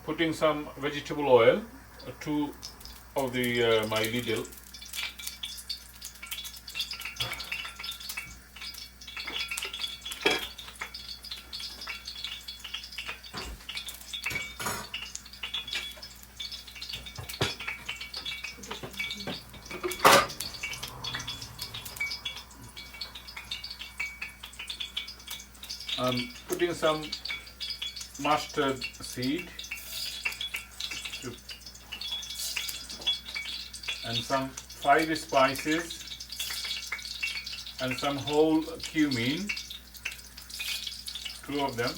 putting some vegetable oil, two of the my little. I'm putting some mustard seed and some 5 spices and some whole cumin, 2 of them,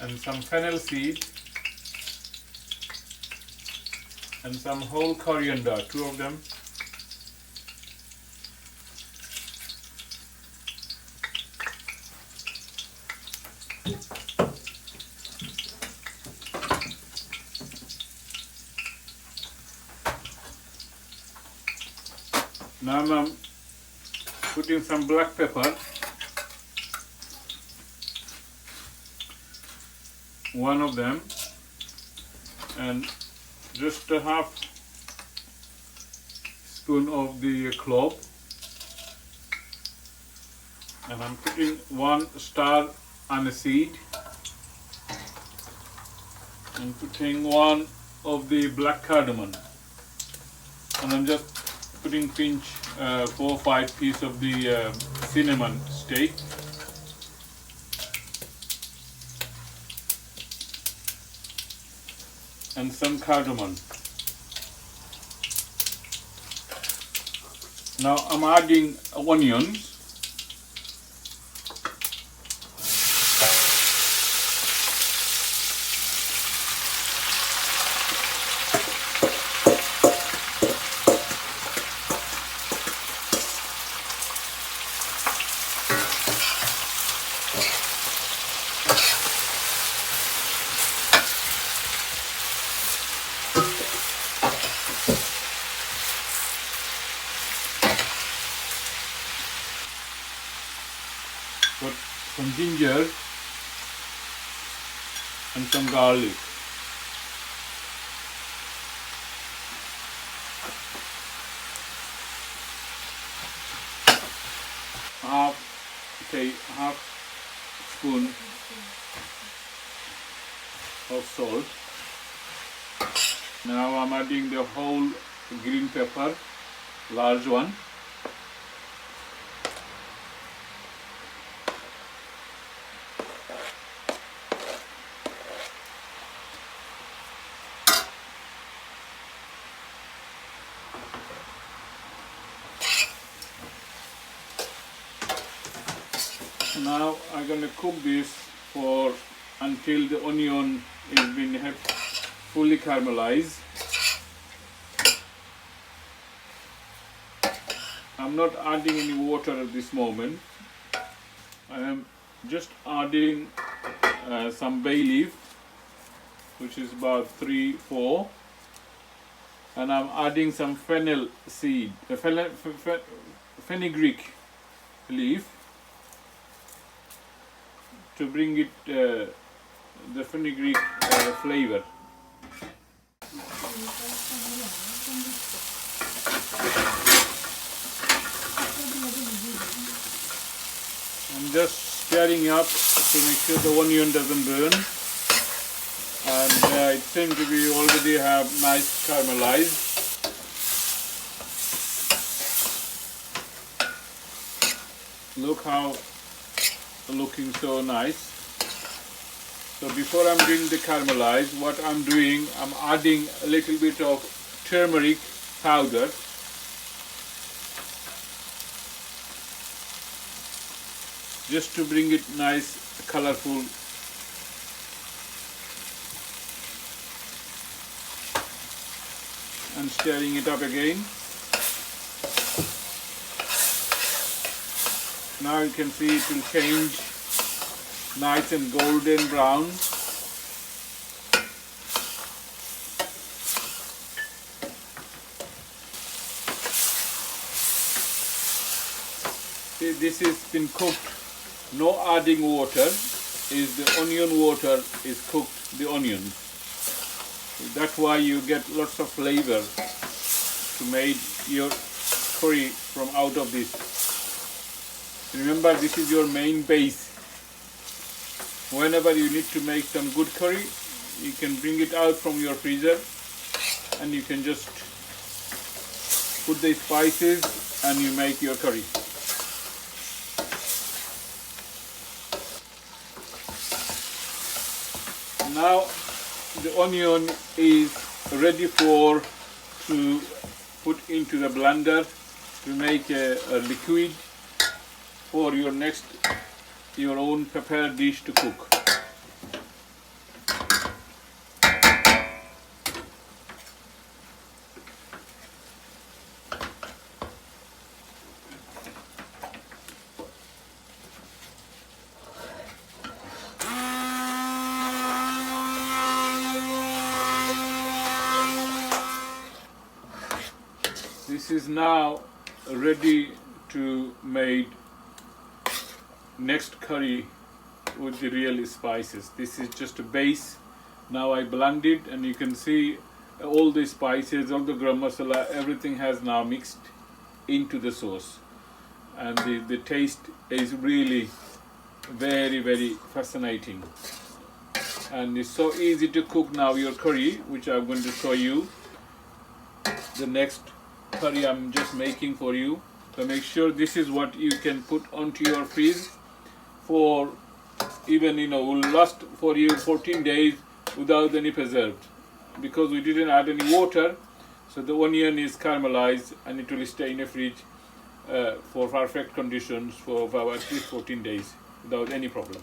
and some fennel seed and some whole coriander, 2 of them. Now I'm putting some black pepper, 1 of them, and just a half spoon of the clove, and I'm putting 1 star aniseed, and putting 1 of the black cardamom, and I'm just putting pinch 4 or 5 pieces of the cinnamon stick, and some cardamom. Now I'm adding onions. Put some ginger and some garlic. Half spoon of salt. Now I'm adding the whole green pepper, large one. Now I'm going to cook this for until the onion is been fully caramelized. I'm not adding any water at this moment. I am just adding some bay leaf, which is about 3-4, and I'm adding some fennel seed, fenugreek leaf, to bring it the fenugreek flavor. I'm just stirring up to make sure the onion doesn't burn, and I think we already have nice caramelized. Look how looking so nice. So before I'm doing the caramelize, what I'm doing, I'm adding a little bit of turmeric powder, just to bring it nice, colorful. And stirring it up again. Now you can see it will change nice and golden brown. See, this has been cooked, no adding water. is the onion water is cooked the onions. That's why you get lots of flavor to make your curry from out of this. Remember, this is your main base. Whenever you need to make some good curry, you can bring it out from your freezer and you can just put the spices and you make your curry. Now the onion is ready to put into the blender to make a liquid for your own prepared dish to cook. This is now ready to make next curry with the real spices. This is just a base. Now I blend it and you can see all the spices, all the garam masala, everything has now mixed into the sauce. And the taste is really very, very fascinating. And it's so easy to cook now your curry, which I'm going to show you. The next curry I'm just making for you. So make sure this is what you can put onto your fridge for even will last for you 14 days without any preserved, because we didn't add any water, so the onion is caramelized and it will stay in the fridge for perfect conditions for about at least 14 days without any problem.